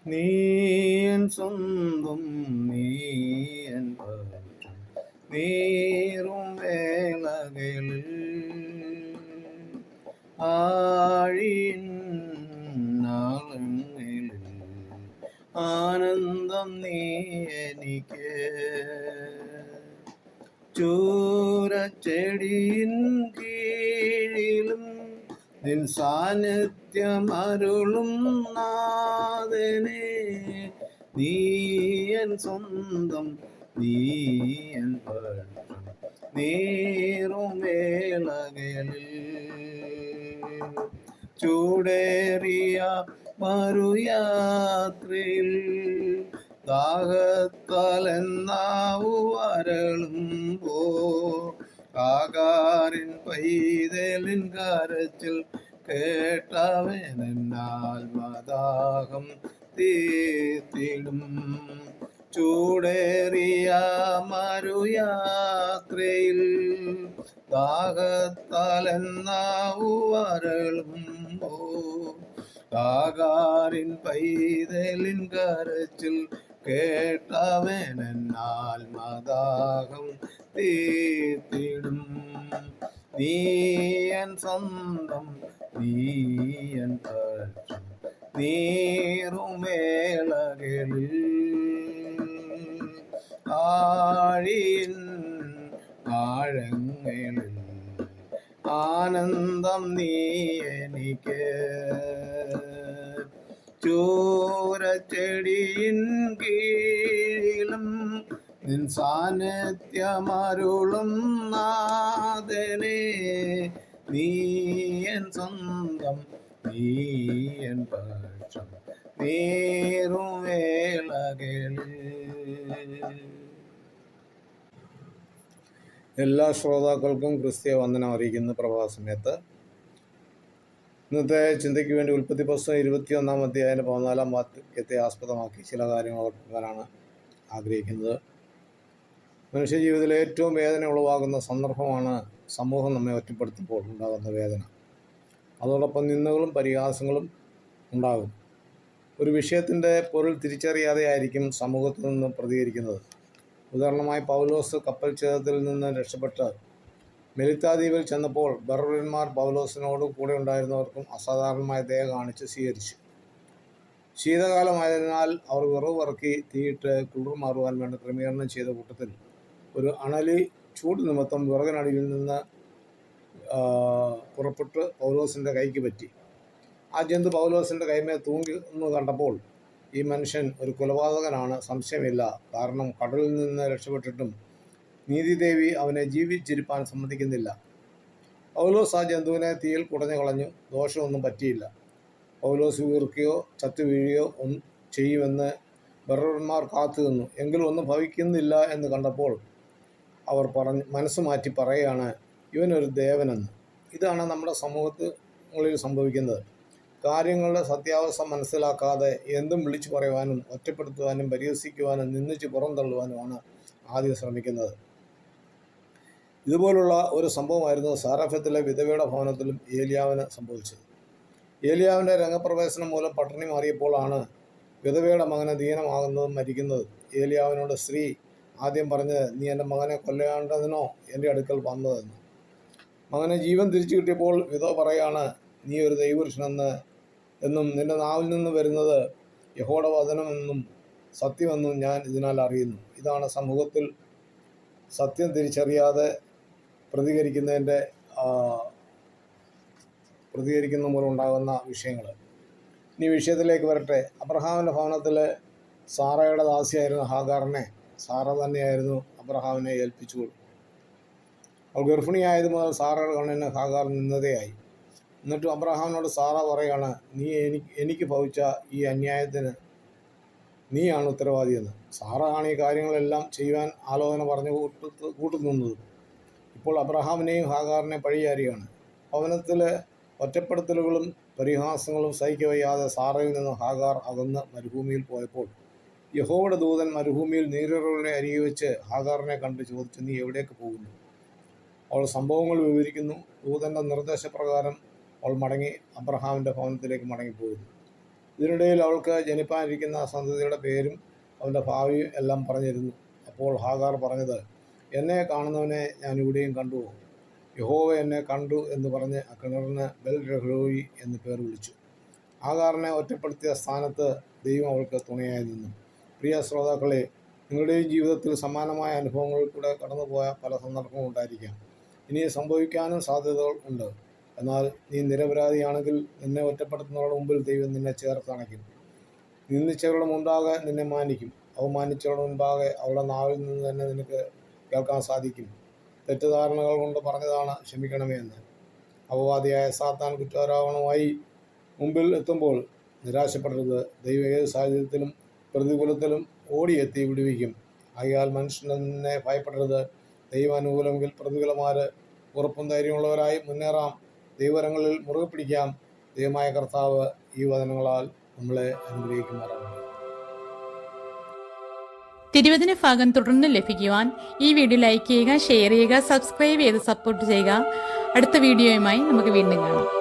നീ എൻ സ്വന്തം, നീ എൻ പറ്റം, നീറും വേളകളിൽ ആഴിൻ നാളങ്ങളിൽ ആനന്ദം നീ എനിക്ക്. ചൂരച്ചെടിയിൻ കീഴിലും നിൻ സാന്നിധ്യം അരുളും നാഥനേ, നീ എൻ സ്വന്തം, നീ എൻ പറ്റം, നീറും വേളകളിൽ ചൂടേറിയ മറുയാത്രയിൽ ദാഹത്താലെന്നാവു വരളുമ്പോ ആകാരിൻ പൈതലിൻ കരച്ചിൽ കേട്ടവനാത്മദാഹം തീർത്തിടും. ചൂടേറിയ മറുയാത്രയിൽ ദാഹത്താലെന്നാവു വരളുമ്പോ ആകാരിൻ പൈതലിൻ കരച്ചിൽ കേട്ടവനാത്മദാഹം തീർത്തിടും. നീ എൻ സ്വന്തം, നീ എൻ പക്ഷം, നീറും വേളകളിൽ ആഴിൻ ആഴങ്ങളിൽ ആനന്ദം നീ എനിക്ക്. ചൂരച്ചെടിയിൻ കീഴിലും നിൻ സാന്നിധ്യമരുളും നാഥനേ, നീ എൻ സ്വന്തം, നീ എൻ പക്ഷം, നീറും വേളകളിൽ. എല്ലാ ശ്രോതാക്കൾക്കും ക്രിസ്തീയ വന്ദനം അറിയിക്കുന്ന പ്രഭാതസമയത്ത് ഇന്നത്തെ ചിന്തയ്ക്ക് വേണ്ടി ഉൽപ്പത്തി പുസ്തകം 21-ാം അധ്യായം 14-ാം വാക്യത്തെ ആസ്പദമാക്കി ചില കാര്യങ്ങൾ ഓർക്കാനാണ് ആഗ്രഹിക്കുന്നത്. മനുഷ്യജീവിതത്തിലെ ഏറ്റവും വേദന ഉളവാകുന്ന സന്ദർഭമാണ് സമൂഹം നമ്മെ ഒറ്റപ്പെടുത്തുമ്പോൾ ഉണ്ടാകുന്ന വേദന. അതോടൊപ്പം നിന്ദകളും പരിഹാസങ്ങളും ഉണ്ടാകും. ഒരു വിഷയത്തിൻ്റെ പൊരുൾ തിരിച്ചറിയാതെ ആയിരിക്കും സമൂഹത്തിൽ നിന്ന് പ്രതികരിക്കുന്നത്. ഉദാഹരണമായി പൗലോസ് കപ്പൽ ഛേദത്തിൽ നിന്ന് രക്ഷപ്പെട്ട് മെലിത്താ ദ്വീപിൽ ചെന്നപ്പോൾ ബർബരന്മാർ പൗലോസിനോട് കൂടെ ഉണ്ടായിരുന്നവർക്കും അസാധാരണമായ ദയ കാണിച്ച് സ്വീകരിച്ചു. ശീതകാലമായതിനാൽ അവർ വിറവ് ഇറക്കി തീയിട്ട് കുളിർ മാറുവാൻ വേണ്ടി ക്രമീകരണം ചെയ്ത കൂട്ടത്തിൽ ഒരു അണലി ചൂട് നിമിത്തം വിറകിനടിയിൽ നിന്ന് പുറപ്പെട്ട് പൗലോസിൻ്റെ കൈക്ക് പറ്റി. ആ ജന്തു പൗലോസിൻ്റെ കൈമേൽ തൂങ്ങി കണ്ടപ്പോൾ ഈ മനുഷ്യൻ ഒരു കൊലപാതകനാണ്, സംശയമില്ല. കാരണം കടലിൽ നിന്ന് രക്ഷപ്പെട്ടിട്ടും നീതിദേവി അവനെ ജീവിച്ചിരിപ്പാൻ സമ്മതിക്കുന്നില്ല. പൗലോസ് ആ ജന്തുവിനെ തീയിൽ കുടഞ്ഞു കളഞ്ഞു. ദോഷമൊന്നും പറ്റിയില്ല. പൗലോസ് വീർക്കുകയോ ചത്തു വീഴുകയോ ചെയ്യുമെന്ന് ബർബരന്മാർ കാത്തു നിന്നു. എങ്കിലും ഒന്നും ഭവിക്കുന്നില്ല എന്ന് കണ്ടപ്പോൾ അവർ മനസ്സ് മാറ്റി പറയുകയാണ്, ഇവനൊരു ദേവനെന്ന്. ഇതാണ് നമ്മുടെ സമൂഹങ്ങളിൽ സംഭവിക്കുന്നത്. കാര്യങ്ങളുടെ സത്യാവസ്ഥ മനസ്സിലാക്കാതെ എന്തും വിളിച്ചു പറയുവാനും ഒറ്റപ്പെടുത്തുവാനും പരിഹസിക്കുവാനും നിന്ദിച്ച് പുറന്തള്ളുവാനുമാണ് ആദ്യം ശ്രമിക്കുന്നത്. ഇതുപോലുള്ള ഒരു സംഭവമായിരുന്നു സാരഫത്തിലെ വിധവയുടെ ഭവനത്തിലും ഏലിയാവിന് സംഭവിച്ചത്. ഏലിയാവിൻ്റെ രംഗപ്രവേശനം മൂലം പട്ടിണി മാറിയപ്പോഴാണ് വിധവയുടെ മകന് ദീനമാകുന്നതും മരിക്കുന്നതും. ഏലിയാവിനോട് സ്ത്രീ ആദ്യം പറഞ്ഞത്, നീ എൻ്റെ മകനെ കൊല്ലേണ്ടതിനോ എൻ്റെ അടുക്കൽ വന്നതെന്ന്. മകന് ജീവൻ തിരിച്ചു കിട്ടിയപ്പോൾ വിധവ പറയാണ്, നീ ഒരു ദൈവപുരുഷനെന്നും നിന്റെ നാവിൽ നിന്ന് വരുന്നത് യഹോവയുടെ വചനമെന്നും സത്യമെന്നും ഞാൻ ഇതിനാൽ അറിയുന്നു. ഇതാണ് സമൂഹത്തിൽ സത്യം തിരിച്ചറിയാതെ പ്രതികരിക്കുന്ന മൂലം ഉണ്ടാകുന്ന വിഷയങ്ങൾ. ഇനി വിഷയത്തിലേക്ക് വരട്ടെ. അബ്രഹാമിൻ്റെ ഭവനത്തിൽ സാറയുടെ ദാസിയായിരുന്ന ഹാഗാറിനെ സാറ തന്നെയായിരുന്നു അബ്രഹാമിനെ ഏൽപ്പിച്ചു. അവൾ ഗർഭിണിയായത് മുതൽ സാറയുടെ കണ്ണിന് ഹാഗാർ നിന്ദതയായി. എന്നിട്ടും അബ്രഹാമിനോട് സാറ പറയാണ്, നീ എനിക്ക് ഭവിച്ച ഈ അന്യായത്തിന് നീയാണ് ഉത്തരവാദിയെന്ന്. സാറ ആണ് ഈ കാര്യങ്ങളെല്ലാം ചെയ്യുവാൻ ആലോചന പറഞ്ഞു കൂട്ടുനിന്നത്. ഇപ്പോൾ അബ്രഹാമിനെയും ഹാഗാറിനെയും പഴിചാരിയാണ്. ഭവനത്തിലെ ഒറ്റപ്പെടുത്തലുകളും പരിഹാസങ്ങളും സഹിക്കവയ്യാതെ സാറയിൽ നിന്ന് ഹാഗാർ അകന്ന് മരുഭൂമിയിൽ പോയപ്പോൾ യഹോവയുടെ ദൂതൻ മരുഭൂമിയിൽ നീരുറവുകളുടെ അരികെ വെച്ച് ഹാഗാറിനെ കണ്ട് ചോദിച്ചു, നീ എവിടേക്ക് പോകുന്നു? അവൾ സംഭവങ്ങൾ വിവരിക്കുന്നു. ദൂതൻ്റെ നിർദ്ദേശപ്രകാരം അവൾ അബ്രഹാമിൻ്റെ ഭവനത്തിലേക്ക് മടങ്ങിപ്പോകുന്നു. ഇതിനിടയിൽ അവൾക്ക് ജനിപ്പാനിരിക്കുന്ന സന്തതിയുടെ പേരും അവൻ്റെ ഭാവിയും എല്ലാം പറഞ്ഞിരുന്നു. അപ്പോൾ ഹാഗാർ പറഞ്ഞത്, എന്നെ കാണുന്നവനെ ഞാൻ ഇവിടെയും കണ്ടു, യഹോവ എന്നെ കണ്ടു എന്ന് പറഞ്ഞ് ആ കിണറിന് ബെൽ രഹോയി എന്ന് പേർ വിളിച്ചു. ഹാഗാറിനെ ഒറ്റപ്പെടുത്തിയ സ്ഥാനത്ത് ദൈവം അവൾക്ക് തുണയായി നിന്നു. പ്രിയ ശ്രോതാക്കളെ, നിങ്ങളുടെയും ജീവിതത്തിൽ സമാനമായ അനുഭവങ്ങളിൽ കൂടെ കടന്നുപോയ പല സന്ദർഭങ്ങളും ഉണ്ടായിരിക്കാം. ഇനി സംഭവിക്കാനും സാധ്യതകൾ ഉണ്ട്. എന്നാൽ നീ നിരപരാധിയാണെങ്കിൽ നിന്നെ ഒറ്റപ്പെടുത്തുന്നവരുടെ മുമ്പിൽ ദൈവം നിന്നെ ചേർത്തണയ്ക്കും. നിന്ദിച്ചവരുടെ മുൻപാകെ നിന്നെ മാനിക്കും. അവമാനിച്ചവരുടെ മുൻപാകെ അവരുടെ നാവിൽ നിന്ന് തന്നെ നിനക്ക് കേൾക്കാൻ സാധിക്കും, തെറ്റിദ്ധാരണകൾ കൊണ്ട് പറഞ്ഞതാണ് ക്ഷമിക്കണമേ എന്ന്. അപവാദിയായ സാത്താൻ കുറ്റാരോപണമായി മുമ്പിൽ എത്തുമ്പോൾ നിരാശപ്പെടരുത്. ദൈവം ഏത് സാഹചര്യത്തിലും പ്രതികൂലത്തിലും ഓടിയെത്തി വിടുവിക്കും. ആകയാൽ മനുഷ്യനെ ഭയപ്പെടരുത്. ദൈവം അനുകൂലമെങ്കിൽ പ്രതികൂലമാര് ഉറപ്പും ധൈര്യമുള്ളവരായി മുന്നേറാം. ദൈവകരങ്ങളിൽ മുറുകെ പിടിക്കാം. ദൈവമായ കർത്താവ് ഈ വചനങ്ങളാൽ നമ്മളെ അനുഗ്രഹിക്കുമാറാകട്ടെ. തിരുവചന ഭാഗം തുടർന്ന് ലഭിക്കുവാൻ ഈ വീഡിയോ ലൈക്ക് ചെയ്യുക, ഷെയർ ചെയ്യുക, സബ്സ്ക്രൈബ് ചെയ്ത് സപ്പോർട്ട് ചെയ്യുക. അടുത്ത വീഡിയോയുമായി നമുക്ക് വീണ്ടും കാണാം.